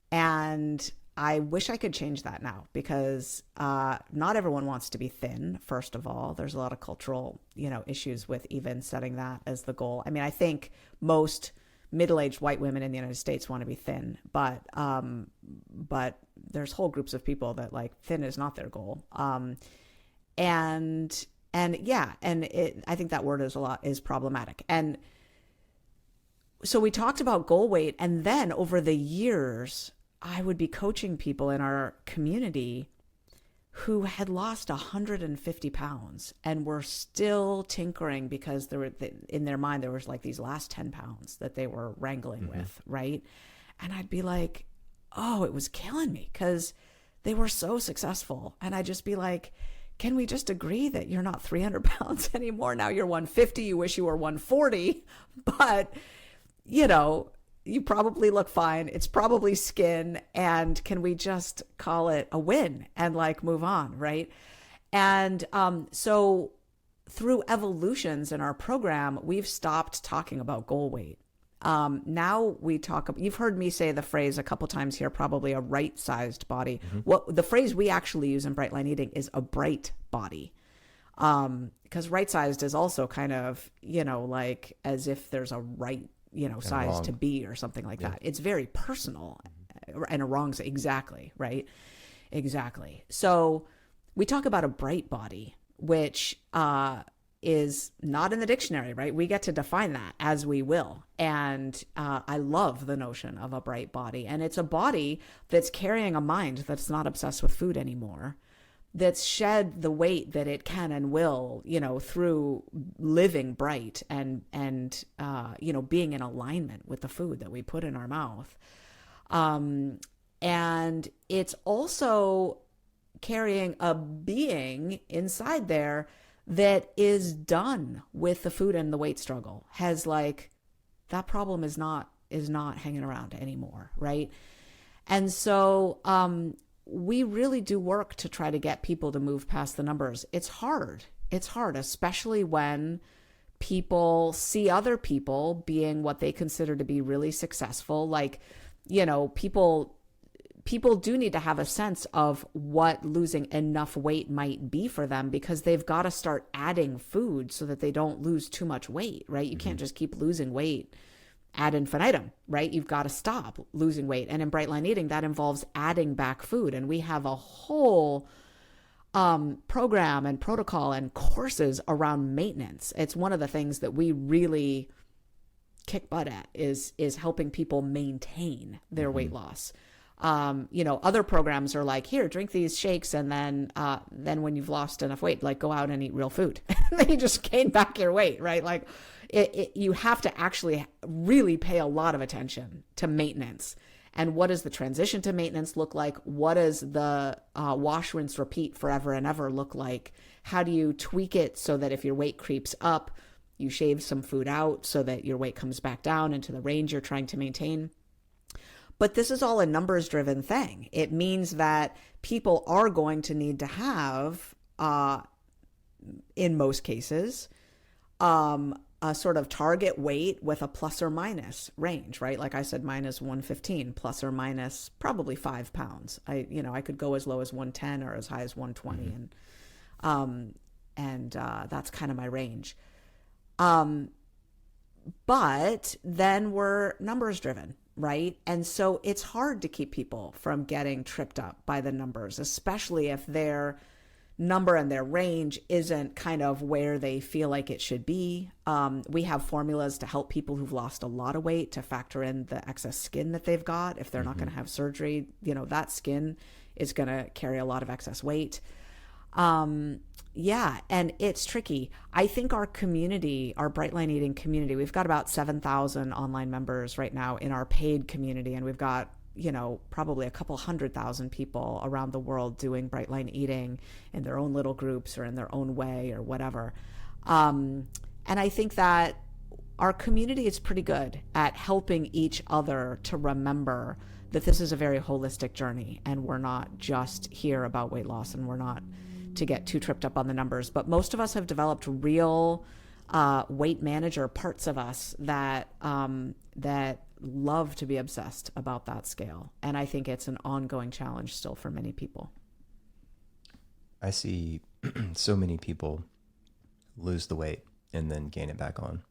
And I wish I could change that now, because not everyone wants to be thin. First of all, there's a lot of cultural, issues with even setting that as the goal. I mean, I think most middle-aged white women in the United States want to be thin, but there's whole groups of people that like thin is not their goal. I think that word is problematic. And so we talked about goal weight, and then over the years, I would be coaching people in our community who had lost 150 pounds and were still tinkering because in their mind, there was like these last 10 pounds that they were wrangling with, right? And I'd be like, oh, it was killing me because they were so successful. And I'd just be like, can we just agree that you're not 300 pounds anymore? Now you're 150. You wish you were 140, but you probably look fine. It's probably skin. And can we just call it a win and like move on, right? And so through evolutions in our program, we've stopped talking about goal weight. Now we talk, you've heard me say the phrase a couple times here, probably a right-sized body. What the phrase we actually use in Bright Line Eating is a bright body. Because right-sized is also kind of, like as if there's a right size to be or something like that. It's very personal, and a wrong's exactly, right? Exactly. So we talk about a bright body, which is not in the dictionary, right? We get to define that as we will. And I love the notion of a bright body. And it's a body that's carrying a mind that's not obsessed with food anymore, that's shed the weight that it can and will, through living bright and being in alignment with the food that we put in our mouth. And it's also carrying a being inside there that is done with the food and the weight struggle, has like, that problem is not hanging around anymore, right? And so we really do work to try to get people to move past the numbers. It's hard, especially when people see other people being what they consider to be really successful. Like, you know, people do need to have a sense of what losing enough weight might be for them, because they've got to start adding food so that they don't lose too much weight, right? You can't just keep losing weight ad infinitum, right? You've got to stop losing weight. And in Bright Line Eating, that involves adding back food. And we have a whole program and protocol and courses around maintenance. It's one of the things that we really kick butt at, is helping people maintain their weight loss. You know, other programs are like, here, drink these shakes, and then when you've lost enough weight, like, go out and eat real food. And then you just gain back your weight, right? Like, you have to actually really pay a lot of attention to maintenance. And what does the transition to maintenance look like? What does the wash, rinse, repeat forever and ever look like? How do you tweak it so that if your weight creeps up, you shave some food out so that your weight comes back down into the range you're trying to maintain? But this is all a numbers driven thing. It means that people are going to need to have, in most cases, a sort of target weight with a plus or minus range, right? Like I said, mine is 115 plus or minus probably 5 pounds. I could go as low as 110 or as high as 120. And that's kind of my range. But then we're numbers driven, right? And so it's hard to keep people from getting tripped up by the numbers, especially if their number and their range isn't kind of where they feel like it should be. We have formulas to help people who've lost a lot of weight to factor in the excess skin that they've got. If they're not going to have surgery, you know, that skin is going to carry a lot of excess weight. Yeah, and it's tricky. I think our community, our Bright Line Eating community, we've got about 7,000 online members right now in our paid community, and we've got, you know, probably a couple 100,000 people around the world doing Bright Line Eating in their own little groups or in their own way or whatever. And I think that our community is pretty good at helping each other to remember that this is a very holistic journey, and we're not just here about weight loss, and we're not to get too tripped up on the numbers. But most of us have developed real weight manager parts of us that love to be obsessed about that scale. And I think it's an ongoing challenge still for many people. I see so many people lose the weight and then gain it back on.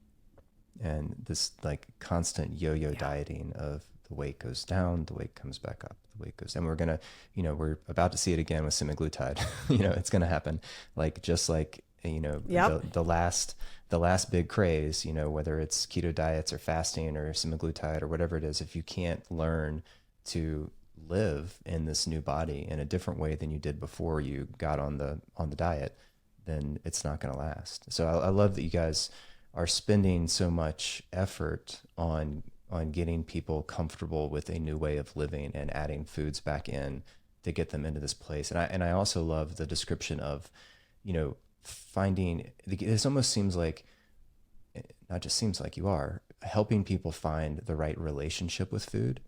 And this like constant yo-yo dieting of the weight goes down, the weight comes back up, the weight goes, and we're about to see it again with semaglutide. It's going to happen. Like, just like, the last big craze, whether it's keto diets or fasting or semaglutide or whatever it is, if you can't learn to live in this new body in a different way than you did before you got on the diet, then it's not going to last. So I love that you guys are spending so much effort on getting people comfortable with a new way of living and adding foods back in to get them into this place. And I also love the description of, finding, this almost seems like, not just seems like, you are helping people find the right relationship with food.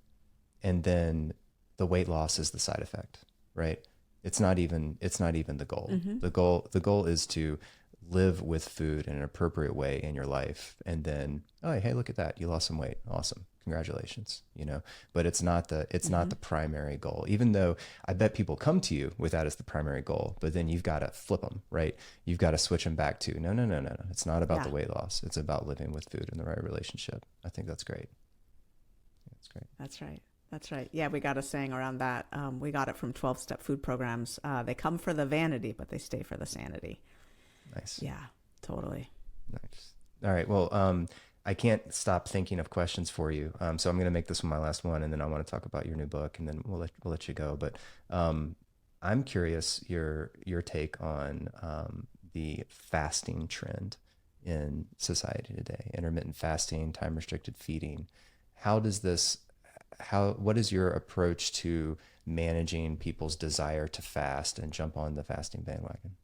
And then the weight loss is the side effect, right? It's not even the goal. Mm-hmm. The goal is to live with food in an appropriate way in your life. And then, oh, hey, look at that. You lost some weight. Awesome. Congratulations. But it's not the primary goal, even though I bet people come to you with that as the primary goal, but then you've got to flip them, right? You've got to switch them back to, no. It's not about the weight loss. It's about living with food in the right relationship. I think that's great. That's great. That's right. Yeah, we got a saying around that. We got it from 12-step food programs. They come for the vanity, but they stay for the sanity. Nice. Yeah, totally. Nice. All right. Well, I can't stop thinking of questions for you. So I'm going to make this one my last one, and then I want to talk about your new book, and then we'll let you go. But I'm curious your take on the fasting trend in society today, intermittent fasting, time restricted feeding. How does this what is your approach to managing people's desire to fast and jump on the fasting bandwagon?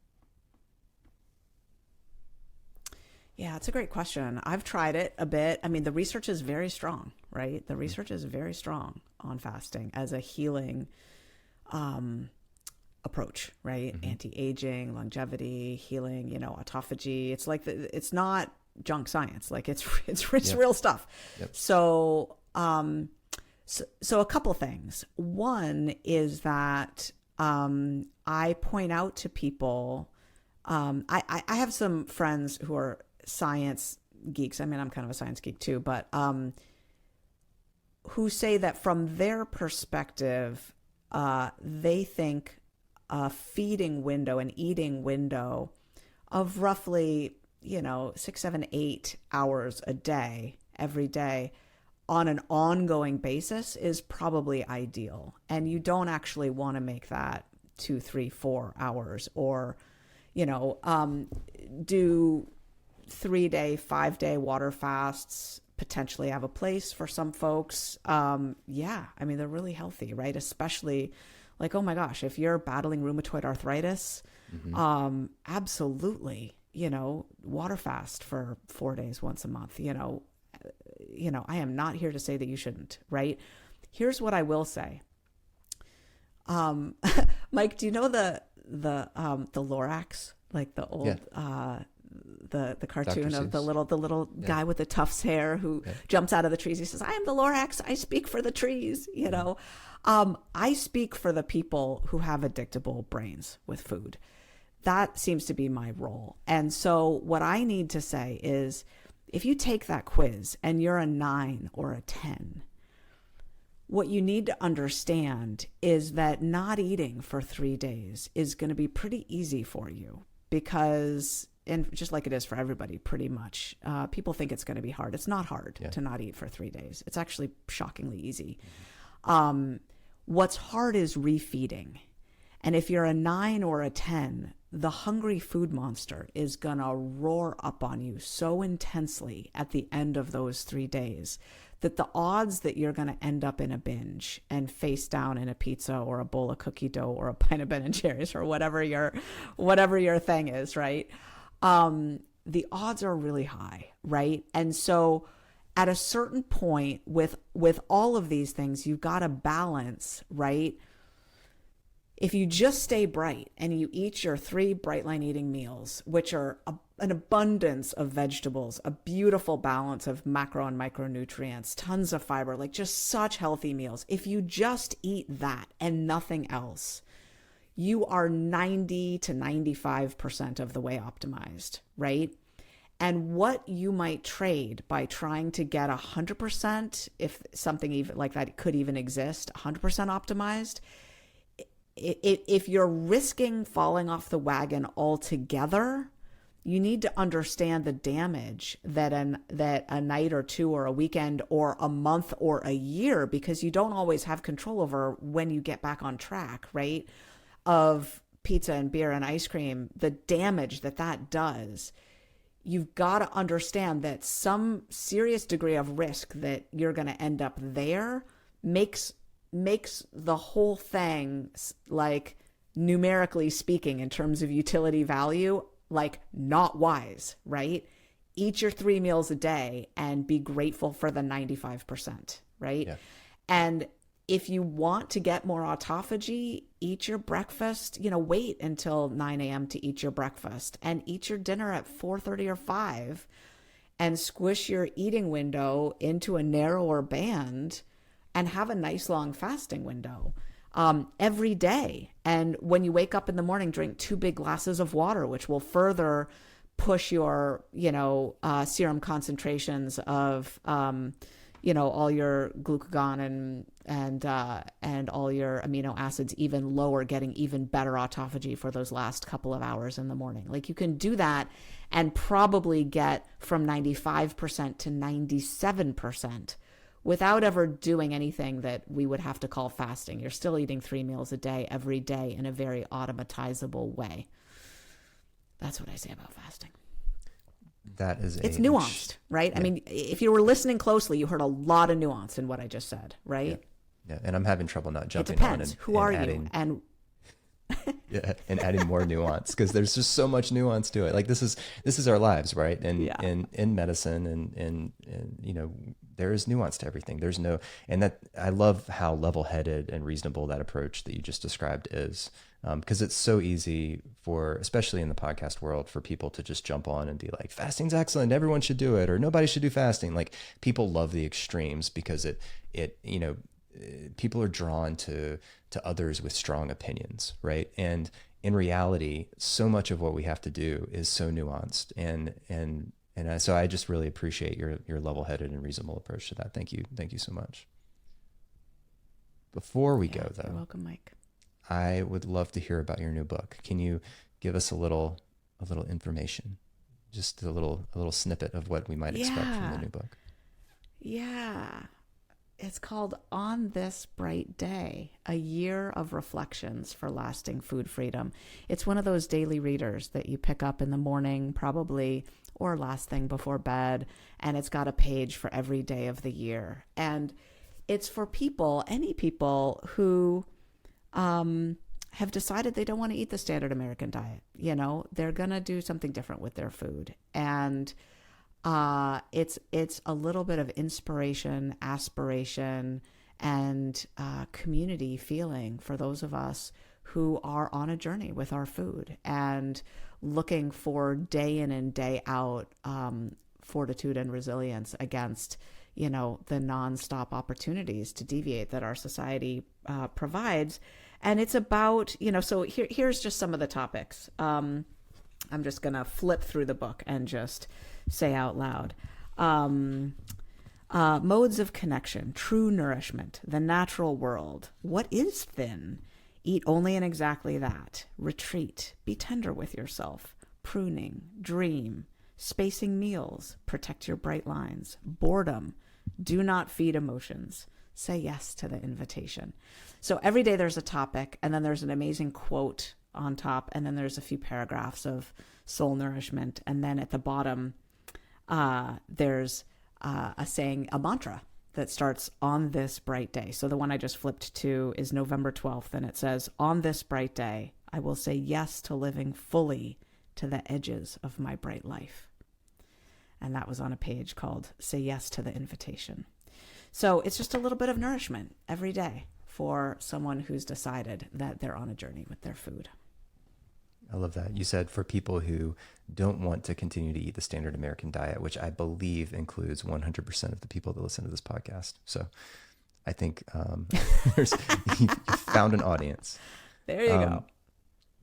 Yeah, it's a great question. I've tried it a bit. I mean, the research is very strong, right? The research is very strong on fasting as a healing approach, right? Anti-aging, longevity, healing, autophagy. It's like it's not junk science. Like it's real stuff. Yep. So a couple things. One is that I point out to people. I have some friends who are science geeks. I mean, I'm kind of a science geek too, but who say that from their perspective, they think a feeding window, an eating window of roughly, 6, 7, 8 hours a day, every day on an ongoing basis is probably ideal. And you don't actually want to make that 2, 3, 4 hours or, do 3-day, 5-day water fasts potentially have a place for some folks. Yeah, I mean, they're really healthy, right? Especially like, oh my gosh, if you're battling rheumatoid arthritis, absolutely, water fast for 4 days once a month, I am not here to say that you shouldn't, right? Here's what I will say. Mike, do you know the Lorax, like the old, the cartoon of the little guy with the tufts hair who jumps out of the trees. He says, I am the Lorax. I speak for the trees, I speak for the people who have addictable brains with food. That seems to be my role. And so what I need to say is, if you take that quiz and you're a 9 or a 10, what you need to understand is that not eating for 3 days is going to be pretty easy for you because, and just like it is for everybody, pretty much, people think it's going to be hard. It's not hard to not eat for 3 days. It's actually shockingly easy. What's hard is refeeding. And if you're a 9 or a 10, the hungry food monster is going to roar up on you so intensely at the end of those 3 days that the odds that you're going to end up in a binge and face down in a pizza or a bowl of cookie dough or a pint of Ben & Jerry's or whatever your thing is, right? The odds are really high, right? And so at a certain point with all of these things, you've got to balance, right? If you just stay bright and you eat your 3 bright line eating meals, which are an abundance of vegetables, a beautiful balance of macro and micronutrients, tons of fiber, like just such healthy meals. If you just eat that and nothing else, you are 90 to 95% of the way optimized, right? And what you might trade by trying to get 100%, if something even like that could even exist, 100% optimized, if you're risking falling off the wagon altogether, you need to understand the damage that a night or 2 or a weekend or a month or a year, because you don't always have control over when you get back on track, right? Of pizza and beer and ice cream, the damage that does. You've got to understand that some serious degree of risk that you're going to end up there makes the whole thing, like numerically speaking, in terms of utility value, like not wise, right? Eat your 3 meals a day and be grateful for the 95%, right? Yeah. And if you want to get more autophagy, eat your breakfast, wait until 9 a.m. to eat your breakfast and eat your dinner at 4:30 or 5 and squish your eating window into a narrower band and have a nice long fasting window every day. And when you wake up in the morning, drink 2 big glasses of water, which will further push your, serum concentrations of, all your glucagon and all your amino acids even lower, getting even better autophagy for those last couple of hours in the morning. Like you can do that and probably get from 95% to 97% without ever doing anything that we would have to call fasting. You're still eating 3 meals a day, every day, in a very automatizable way. That's what I say about fasting. That is it's nuanced, right? Yeah. I mean, if you were listening closely, you heard a lot of nuance in what I just said, right? Yeah. And I'm having trouble not It jumping on depends. and, Who are adding, you? And and adding more nuance, because there's just so much nuance to it. Like this is our lives, right? And in medicine and you know, there is nuance to everything. There's no, and that I love how level-headed and reasonable that approach that you just described is, because it's so easy for, especially in the podcast world, for people to just jump on and be like, fasting's excellent, everyone should do it, or nobody should do fasting. Like people love the extremes because it you know, people are drawn to others with strong opinions, right? And in reality, so much of what we have to do is so nuanced, and so I just really appreciate your level-headed and reasonable approach to that. Thank you so much. Before we go, though, you're welcome, Mike. I would love to hear about your new book. Can you give us a little information, just a little snippet of what we might expect from the new book? Yeah. It's called On This Bright Day, a year of reflections for lasting food freedom. It's one of those daily readers that you pick up in the morning, probably, or last thing before bed, and it's got a page for every day of the year. And it's for people, any people who have decided they don't want to eat the standard American diet. You know, they're going to do something different with their food. And it's a little bit of inspiration, aspiration, and community feeling for those of us who are on a journey with our food and looking for day in and day out fortitude and resilience against, you know, the nonstop opportunities to deviate that our society provides. And it's about, you know, so here's just some of the topics. I'm just going to flip through the book and just say out loud. Modes of connection, true nourishment, the natural world. What is thin? Eat only and exactly that. Retreat, be tender with yourself. Pruning, dream, spacing meals, protect your bright lines. Boredom, do not feed emotions. Say yes to the invitation. So every day there's a topic, and then there's an amazing quote on top, and then there's a few paragraphs of soul nourishment, and then at the bottom there's a saying, a mantra that starts on this bright day. So the one I just flipped to is November 12th, and it says, on this bright day, I will say yes to living fully to the edges of my bright life. And that was on a page called Say Yes to the Invitation. So it's just a little bit of nourishment every day for someone who's decided that they're on a journey with their food. I love that. You said for people who don't want to continue to eat the standard American diet, which I believe includes 100% of the people that listen to this podcast. So I think you found an audience. There you go.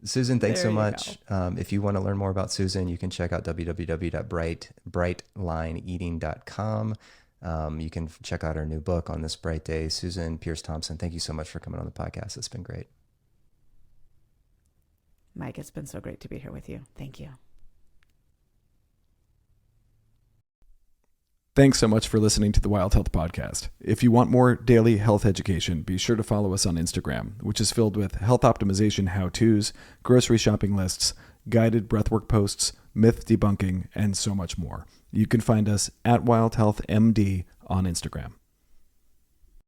Susan, thanks so much. If you want to learn more about Susan, you can check out www.brightlineeating.com. You can check out our new book, On This Bright Day. Susan Peirce Thompson, thank you so much for coming on the podcast. It's been great. Mike, it's been so great to be here with you. Thank you. Thanks so much for listening to the Wild Health Podcast. If you want more daily health education, be sure to follow us on Instagram, which is filled with health optimization how-tos, grocery shopping lists, guided breathwork posts, myth debunking, and so much more. You can find us at Wild Health MD on Instagram.